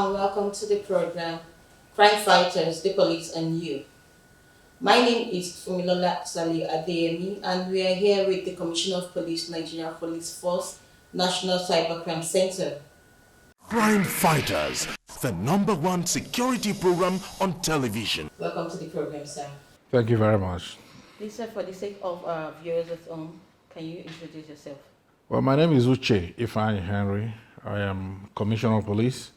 and welcome to the program Crime Fighters, the Police and You. My name is Fumilola Sali Adeyemi, and we are here with the Commissioner of Police, Nigeria Police Force, National Cybercrime Center. Crime Fighters, the #1 security program on television. Welcome to the program, sir. Thank you very much. Please, sir, for the sake of our viewers at home, can you introduce yourself? Well, my name is Uche Ifeanyi Henry. I am Commissioner of Police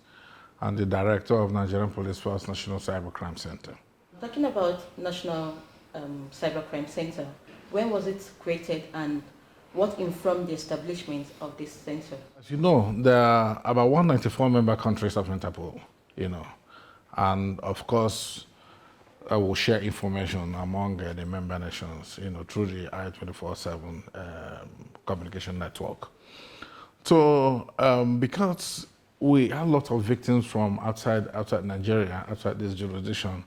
and the Director of Nigerian Police Force National Cybercrime Center. Talking about National Cybercrime Center, when was it created and what informed the establishment of this center? As you know, there are about 194 member countries of Interpol, and of course, I will share information among the member nations, through the I-24/7 communication network. So, because we have a lot of victims from outside Nigeria, outside this jurisdiction,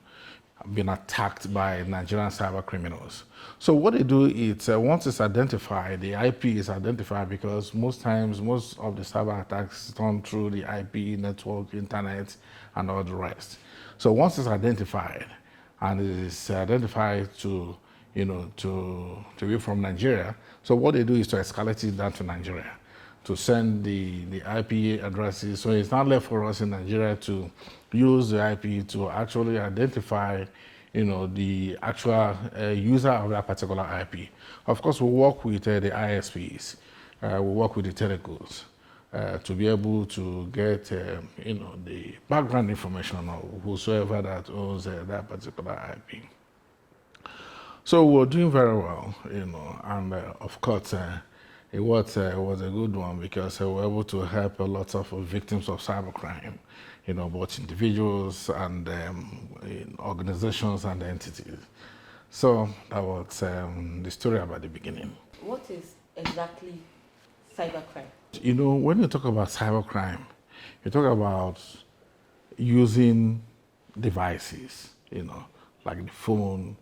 been attacked by Nigerian cyber criminals. So what they do is, once it's identified, the IP is identified because most times, most of the cyber attacks is done through the IP network, internet, and all the rest. So once it's identified, and it is identified to be from Nigeria, so what they do is to escalate it down to Nigeria, to send the IP addresses. So it's not left for us in Nigeria to use the IP to actually identify, the actual user of that particular IP. Of course, we work with the ISPs, we work with the telcos to be able to get, the background information of whosoever that owns that particular IP. So we're doing very well, and of course, it was a good one because we were able to help a lot of victims of cybercrime, both individuals and organizations and entities. So that was the story about the beginning. What is exactly cybercrime? When you talk about cybercrime, you talk about using devices, like the phone,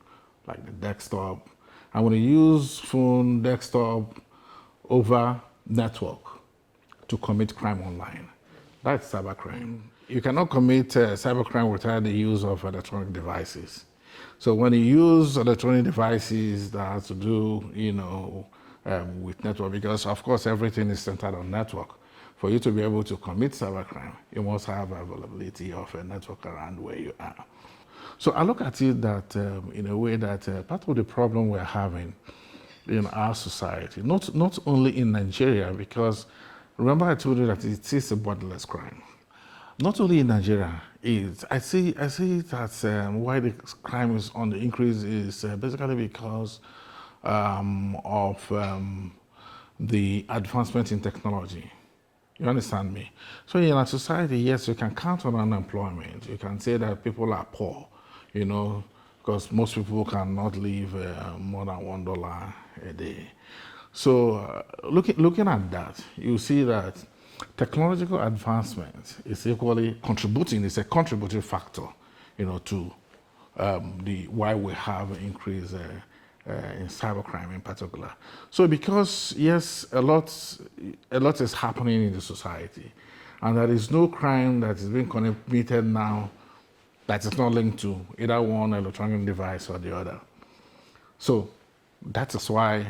like the desktop. And when you use phone, desktop, over network to commit crime online. That's cybercrime. You cannot commit cybercrime without the use of electronic devices. So when you use electronic devices that has to do, with network, because of course everything is centered on network. For you to be able to commit cybercrime, you must have availability of a network around where you are. So I look at it that in a way that part of the problem we're having in our society, not only in Nigeria, because remember I told you that it is a borderless crime. Not only in Nigeria, I see that why the crime is on the increase is basically because of the advancement in technology. You understand me? So in our society, yes, you can count on unemployment. You can say that people are poor, because most people cannot live more than $1 a day. So looking at that, you see that technological advancement is equally contributing. It's a contributing factor, to why we have an increase in cybercrime in particular. So because yes, a lot is happening in the society, and there is no crime that is being committed now that is not linked to either one electronic device or the other. So that is why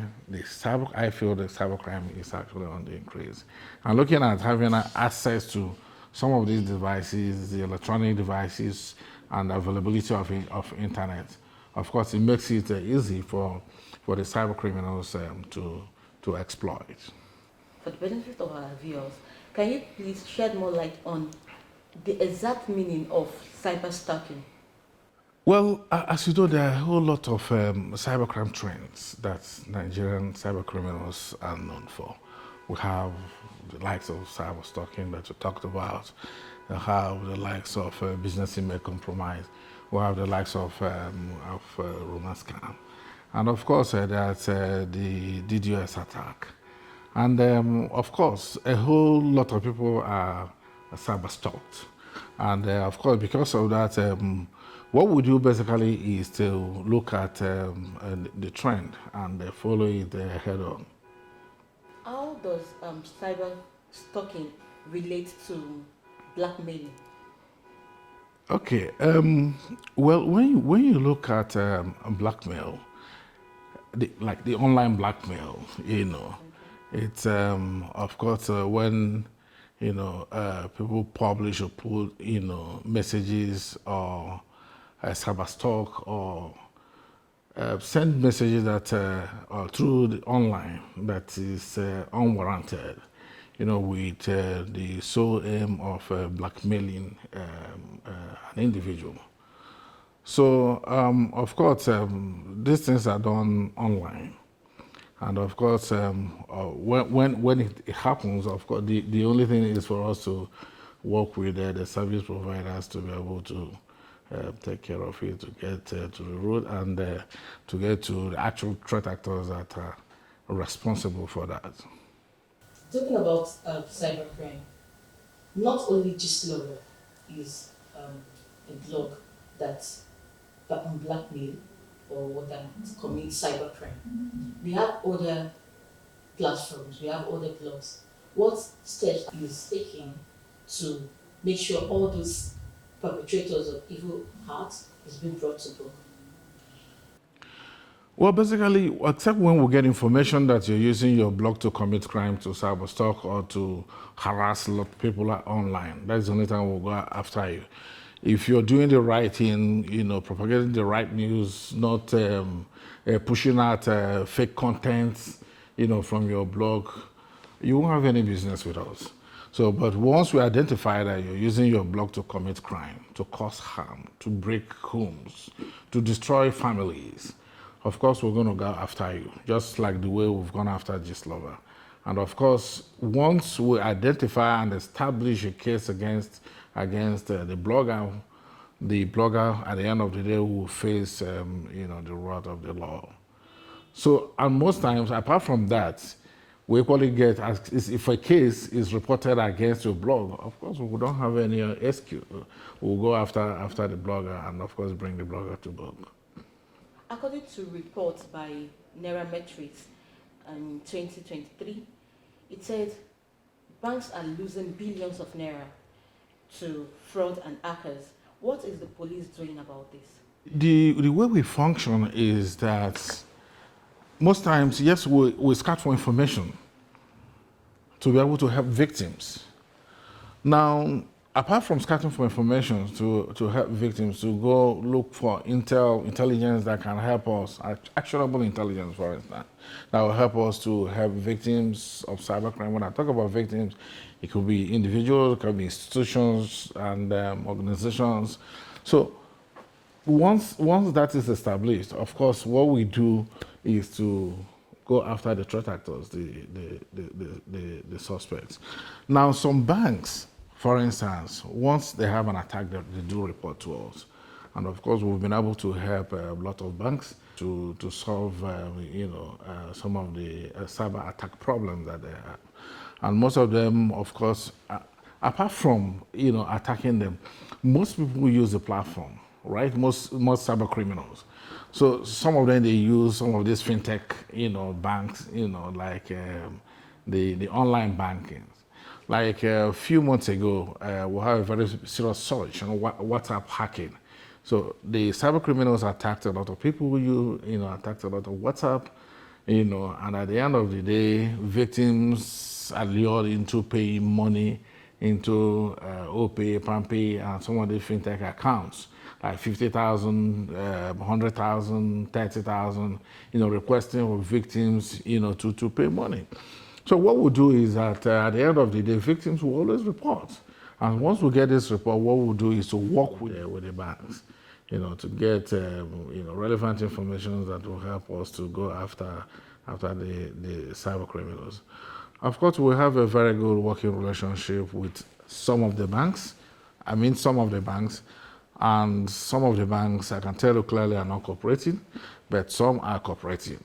I feel the cybercrime is actually on the increase. And looking at having access to some of these devices, the electronic devices, and availability of internet, of course, it makes it easy for the cyber criminals to exploit. For the benefit of our viewers, can you please shed more light on the exact meaning of cyber stalking? Well, as you know, there are a whole lot of cybercrime trends that Nigerian cyber criminals are known for. We have the likes of cyber stalking that you talked about. We have the likes of business email compromise. We have the likes of romance scam. And of course, there's the DDoS attack. And of course, a whole lot of people are cyber stalked. And of course, because of that, what we do basically is to look at the trend and follow it head on. How does cyber stalking relate to blackmailing? Okay. Well, when you look at blackmail, like the online blackmail, it's of course when people publish or put messages or cyber stalk or send messages that through the online that is unwarranted, with the sole aim of blackmailing an individual. So, of course, these things are done online. And of course, when it happens, of course, the only thing is for us to work with the service providers to be able to take care of it, to get to the root and to get to the actual threat actors that are responsible for that. Talking about cybercrime, not only Gisloro is a blog that on blackmail or that commits cybercrime. We have other platforms, we have other blogs. What steps is taking to make sure all those perpetrators of evil acts is being brought to book? Well, basically, except when we get information that you're using your blog to commit crime, to cyberstalk, or to harass a lot of people online, that's the only time we'll go after you. If you're doing the right thing, propagating the right news, not pushing out fake content, from your blog, you won't have any business with us. So, but once we identify that you're using your blog to commit crime, to cause harm, to break homes, to destroy families, of course we're going to go after you, just like the way we've gone after Gislover. And of course, once we identify and establish a case against the blogger at the end of the day will face, the wrath of the law. So, and most times, apart from that, we equally get, if a case is reported against your blog, of course, we don't have any excuse. We'll go after the blogger and, of course, bring the blogger to book. According to reports by Nairametrics in 2023, it said banks are losing billions of naira to fraud and hackers. What is the police doing about this? The way we function is that most times, yes, we scout for information to be able to help victims. Now, apart from scouting for information to help victims, to go look for intelligence that can help us, actionable intelligence, for instance, that will help us to help victims of cybercrime. When I talk about victims, it could be individuals, it could be institutions and organizations. So once that is established, of course, what we do is to go after the threat actors, the suspects. Now, some banks, for instance, once they have an attack, they do report to us. And of course, we've been able to help a lot of banks to solve, some of the cyber attack problems that they have. And most of them, of course, apart from, attacking them, most people use the platform, right? Most cyber criminals. So some of them, they use some of these fintech, banks, like the online banking. Like a few months ago, we had a very serious surge on WhatsApp hacking. So the cyber criminals attacked a lot of people attacked a lot of WhatsApp, and at the end of the day, victims are lured into paying money into OPay, PAMPay, and some of the fintech accounts, like 50,000, 100,000, 30,000, requesting for victims, to pay money. So what we'll do is that at the end of the day, victims will always report. And once we get this report, what we'll do is to work with the banks, to get relevant information that will help us to go after the cyber criminals. Of course, we have a very good working relationship with some of the banks. And some of the banks, I can tell you clearly, are not cooperating, but some are cooperating.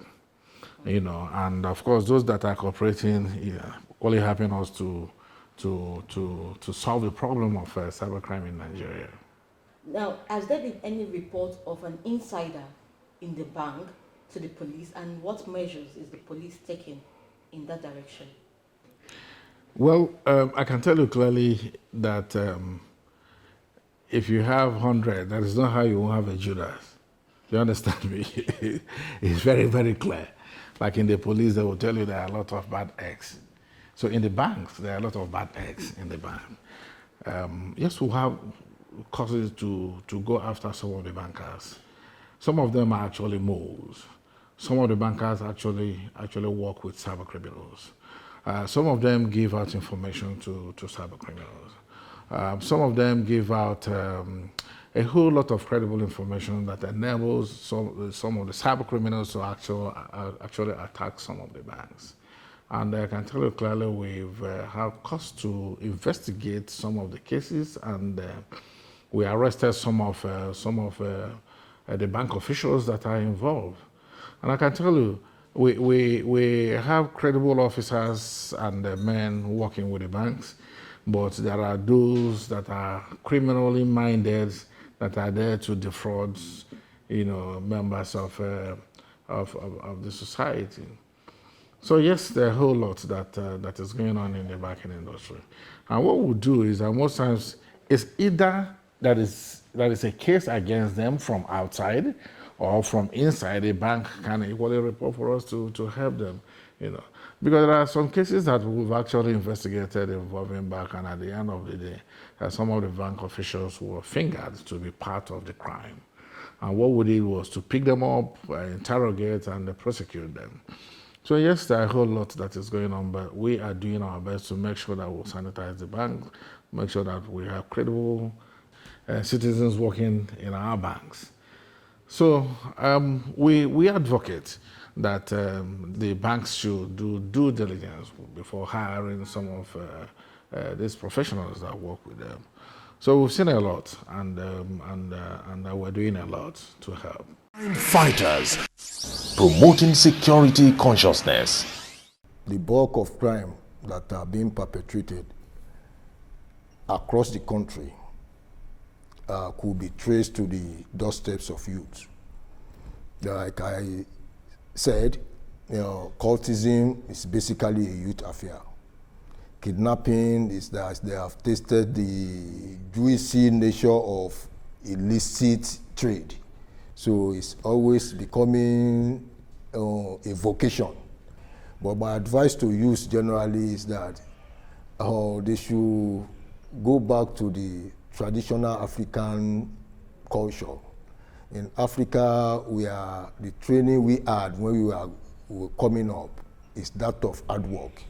And of course, those that are cooperating, only helping us to solve the problem of cybercrime in Nigeria. Now, has there been any report of an insider in the bank to the police, and what measures is the police taking in that direction? Well, I can tell you clearly that if you have 100, that is not how you won't have a Judas. You understand me? It's very, very clear. Like in the police, they will tell you there are a lot of bad eggs. So in the banks, there are a lot of bad eggs in the bank. Yes, we have causes to go after some of the bankers. Some of them are actually moles. Some of the bankers actually work with cyber criminals. Some of them give out information to cyber criminals. Some of them give out a whole lot of credible information that enables some of the cyber criminals to actually attack some of the banks. And I can tell you clearly we've had cause to investigate some of the cases, and we arrested some of the bank officials that are involved. And I can tell you, we have credible officers and men working with the banks, but there are those that are criminally minded that are there to defraud, members of the society. So yes, there are a whole lot that is going on in the banking industry. And what we do is, and most times, it's either that is a case against them from outside, or from inside. The bank can equally report for us to help them, Because there are some cases that we've actually investigated involving bank, and at the end of the day, some of the bank officials were fingered to be part of the crime. And what we did was to pick them up, interrogate, and prosecute them. So yes, there are a whole lot that is going on, but we are doing our best to make sure that we sanitize the bank, make sure that we have credible citizens working in our banks. So we advocate that the banks should do due diligence before hiring some of these professionals that work with them. So we've seen a lot, and we're doing a lot to help. Crime fighters, promoting security consciousness. The bulk of crime that are being perpetrated across the country could be traced to the doorsteps of youth. Like I said, cultism is basically a youth affair. Kidnapping is that they have tasted the juicy nature of illicit trade. So it's always becoming a vocation. But my advice to youth generally is that they should go back to the traditional African culture. In Africa, the training we had when we were coming up is that of hard work.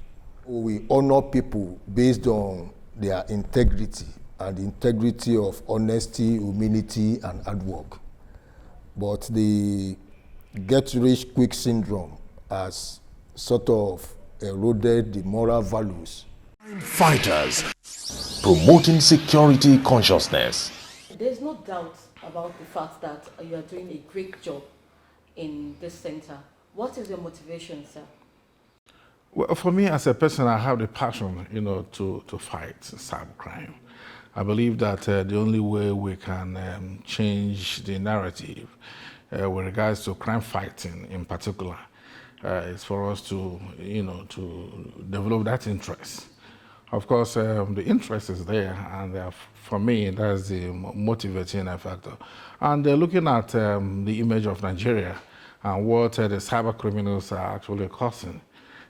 We honor people based on their integrity, and the integrity of honesty, humility, and hard work. But the get-rich-quick syndrome has sort of eroded the moral values. Crime fighters, promoting security consciousness. There's no doubt about the fact that you are doing a great job in this center. What is your motivation, sir? Well, for me as a person, I have the passion, to fight cybercrime. I believe that the only way we can change the narrative with regards to crime fighting in particular is for us to develop that interest. Of course, the interest is there, and for me, that's the motivating factor. And looking at the image of Nigeria and what the cyber criminals are actually causing,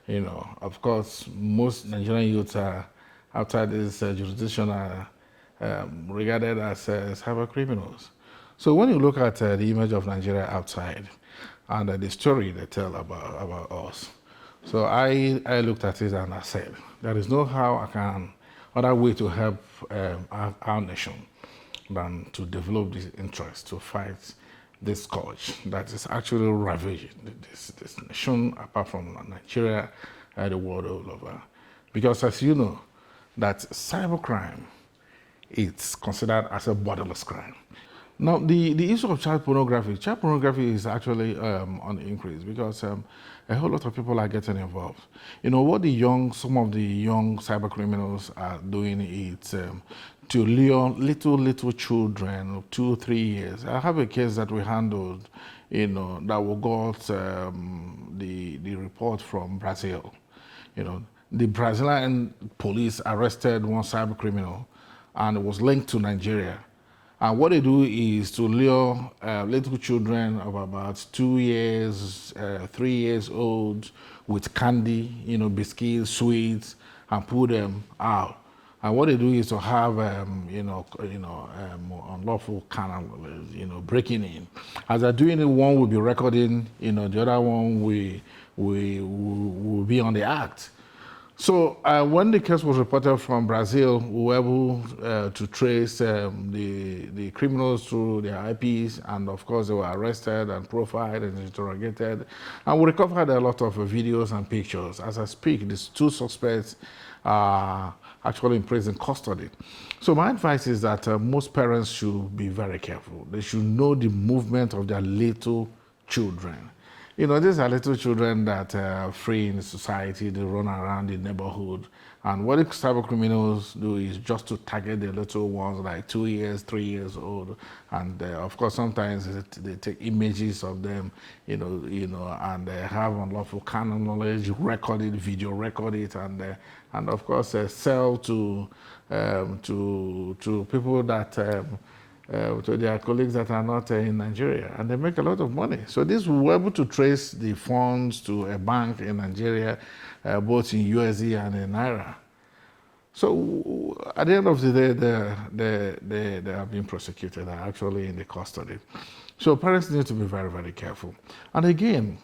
of course, most Nigerian youths are outside this jurisdiction are regarded as cyber criminals. So when you look at the image of Nigeria outside and the story they tell about us, so I looked at it and I said, there is no other way to help our nation than to develop this interest to fight this scourge that is actually ravaging this nation, apart from Nigeria, the world all over. Because as you know, that cybercrime is considered as a borderless crime. Now, the issue of child pornography is actually on the increase because a whole lot of people are getting involved. What some of the young cyber criminals are doing is to lure little children of 2-3 years. I have a case that we handled, that we got the report from Brazil. The Brazilian police arrested one cyber criminal, and it was linked to Nigeria. And what they do is to lure little children of about 2 years, 3 years old with candy, biscuits, sweets, and pull them out. And what they do is to have, unlawful kind of, breaking in. As they're doing it, one will be recording, the other one will be on the act. So when the case was reported from Brazil, we were able to trace the criminals through their IPs, and of course they were arrested and profiled and interrogated. And we recovered a lot of videos and pictures. As I speak, these two suspects are actually in prison custody. So my advice is that most parents should be very careful. They should know the movement of their little children. These are little children that are free in society. They run around the neighborhood. And what the cyber criminals do is just to target the little ones, like 2 years, 3 years old. And of course, sometimes they take images of them, and they have unlawful kind of knowledge, record it, video record it, and of course, sell to people that to their colleagues that are not in Nigeria, and they make a lot of money. So this, we were able to trace the funds to a bank in Nigeria, both in USD and in Naira. So at the end of the day, they have been prosecuted, are actually in the custody. So parents need to be very, very careful. And again,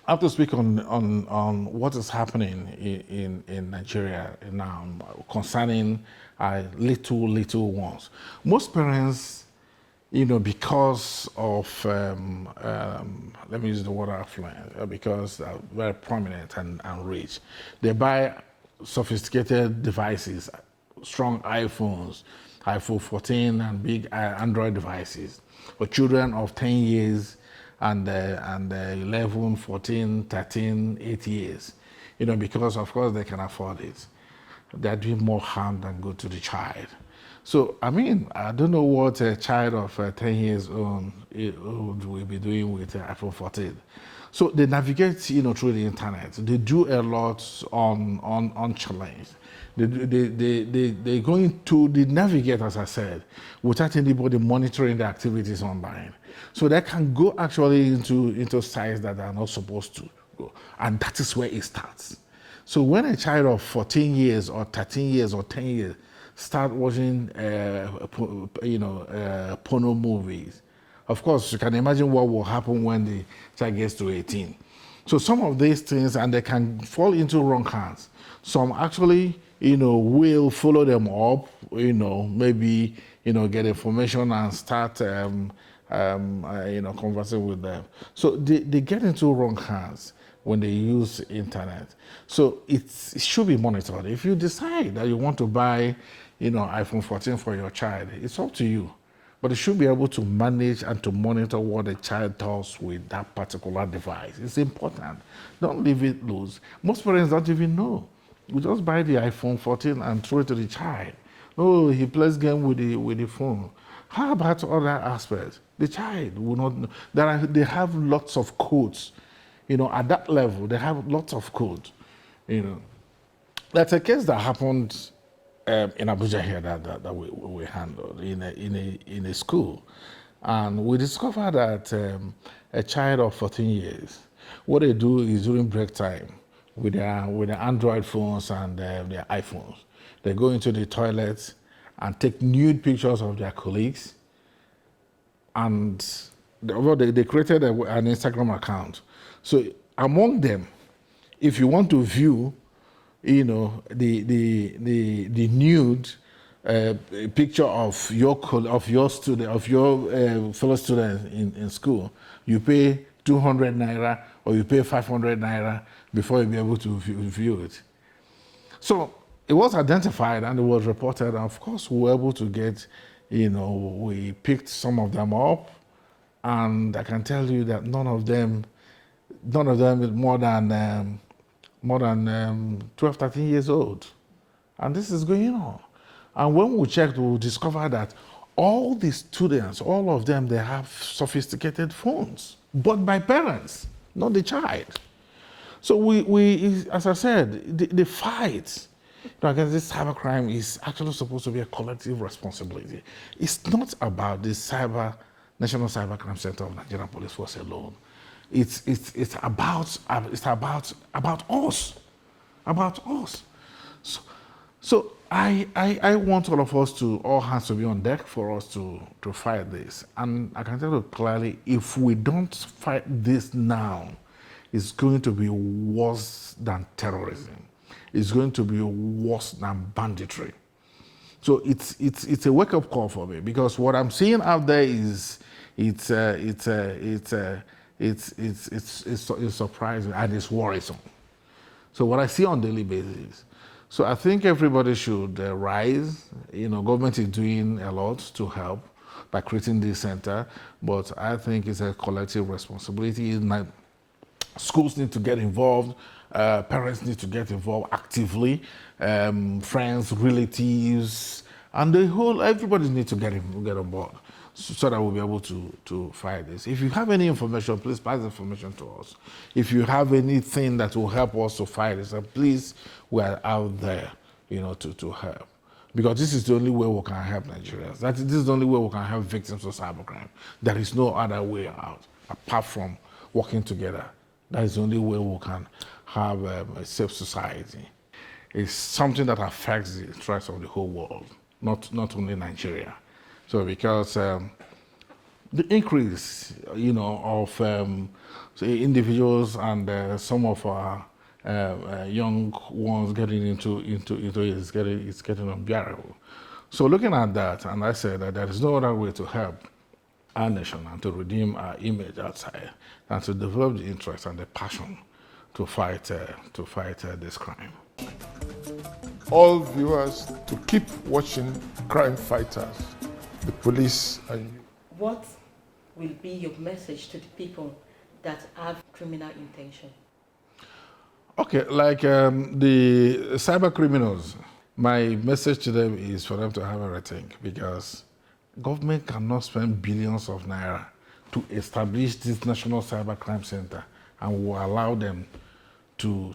I have to speak on what is happening in Nigeria now concerning little ones. Most parents, because of, let me use the word affluent, because they're very prominent and rich, they buy sophisticated devices, strong iPhones, iPhone 14 and big Android devices for children of 10 years and 11, 14, 13, 8 years, because of course they can afford it. They're doing more harm than good to the child. So, I don't know what a child of 10 years old will be doing with iPhone 14. So they navigate, through the internet. They do a lot on challenge. They navigate, as I said, without anybody monitoring the activities online. So they can go actually into sites that are not supposed to go. And that is where it starts. So when a child of 14 years or 13 years or 10 years start watching, porno movies, of course, you can imagine what will happen when the child gets to 18. So some of these things, and they can fall into wrong hands. Some actually, will follow them up, maybe, get information and start, conversing with them. So they get into wrong hands when they use internet. So it should be monitored. If you decide that you want to buy, iPhone 14 for your child, it's up to you. But you should be able to manage and to monitor what the child does with that particular device. It's important. Don't leave it loose. Most parents don't even know. We just buy the iPhone 14 and throw it to the child. Oh, he plays game with the phone. How about other aspects? The child will not know. They have lots of codes. At that level, they have lots of codes. That's a case that happened in Abuja here that we handled in a school. And we discovered that a child of 14 years, what they do is during break time with their Android phones and their iPhones, they go into the toilets and take nude pictures of their colleagues. And they created an Instagram account. So among them, if you want to view, the nude picture of your fellow student in school, you pay 200 naira or you pay 500 naira before you'll be able to view it. So it was identified and it was reported, and of course we were able to get, we picked some of them up, and I can tell you that none of them is more than 12, 13 years old. And this is going on. And when we checked, we discovered that all the students, all of them, they have sophisticated phones, bought by parents, not the child. So we as I said, the fight, Again, this cybercrime is actually supposed to be a collective responsibility. It's not about the National Cybercrime Center of Nigeria Police Force alone. It's about us, about us. So I want all of us to, all hands to be on deck for us to fight this. And I can tell you clearly, if we don't fight this now, it's going to be worse than terrorism. It's going to be worse than banditry. So it's a wake-up call for me, because what I'm seeing out there is it's surprising and it's worrisome. So what I see on a daily basis. So I think everybody should rise. Government is doing a lot to help by creating this center, but I think it's a collective responsibility. Schools need to get involved. Parents need to get involved actively. Friends, relatives, and everybody needs to get on board, so that we'll be able to fight this. If you have any information, please pass the information to us. If you have anything that will help us to fight this, please, we're out there, to help. Because this is the only way we can help Nigerians. This is the only way we can help victims of cybercrime. There is no other way out apart from working together. That is the only way we can have a safe society. It's something that affects the interests of the whole world, not only Nigeria. So because the increase, of individuals and some of our young ones getting into it is getting unbearable. So looking at that, and I said that there is no other way to help our nation and to redeem our image outside than to develop the interest and the passion to fight this crime. All viewers to keep watching Crime Fighters, the police and you. What will be your message to the people that have criminal intention? Okay, like the cyber criminals, my message to them is for them to have a rethink, because government cannot spend billions of naira to establish this National Cybercrime Center and will allow them to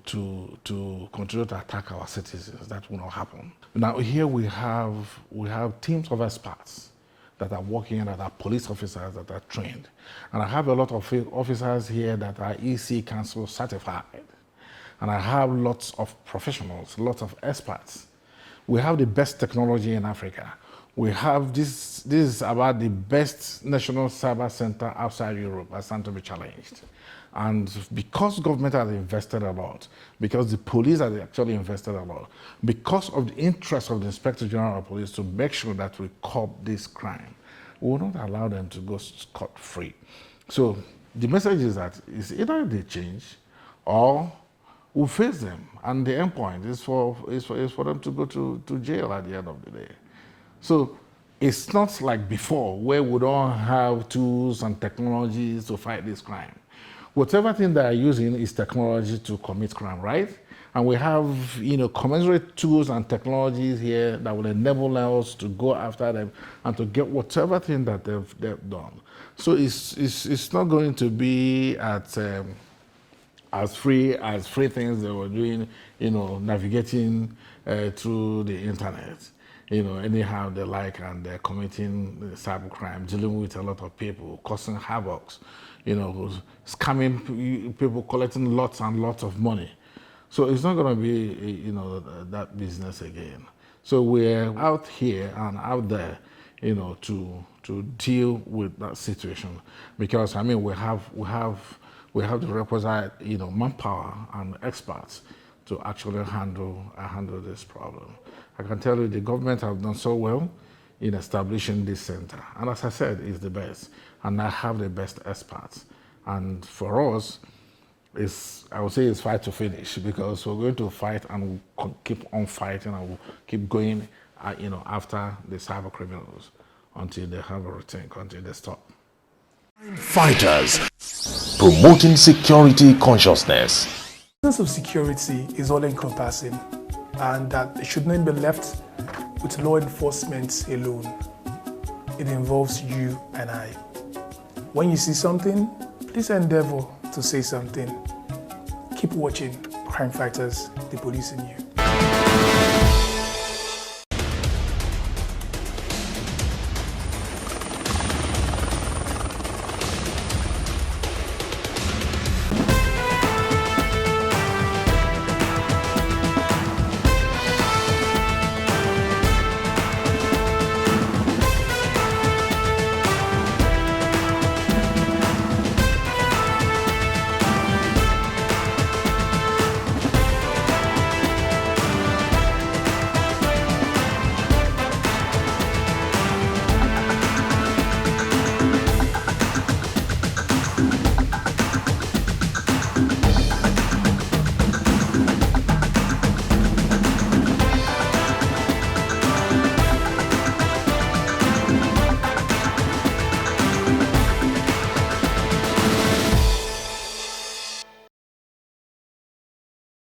continue to attack our citizens. That will not happen. Now here we have teams of experts that are working, that are police officers that are trained. And I have a lot of officers here that are EC Council certified. And I have lots of professionals, lots of experts. We have the best technology in Africa. We have this is about the best national cyber center outside Europe. I stand to be challenged. And because government has invested a lot, because the police have actually invested a lot, because of the interest of the Inspector General of Police to make sure that we curb this crime, we will not allow them to go scot-free. So the message is that it's either they change or we'll face them. And the end point is for them to go to jail at the end of the day. So it's not like before, where we don't have tools and technologies to fight this crime. Whatever thing they are using is technology to commit crime, right? And we have, commensurate tools and technologies here that will enable us to go after them and to get whatever thing that they've done. So it's not going to be at as free things they were doing, navigating through the internet. Anyhow they like, and they're committing cybercrime, dealing with a lot of people, causing havoc, scamming people, collecting lots and lots of money. So it's not going to be, that business again. So we're out here and out there, to deal with that situation, because we have the requisite, manpower and experts to actually handle this problem. I can tell you the government have done so well in establishing this center. And as I said, it's the best. And I have the best experts. And for us, I would say it's fight to finish, because we're going to fight and we'll keep on fighting and we'll keep going, after the cyber criminals until they have a rethink, until they stop. Fighters, promoting security consciousness. The sense of security is all-encompassing, and that it should not be left with law enforcement alone. It involves you and I. When you see something, please endeavor to say something. Keep watching Crime Fighters, the police in you.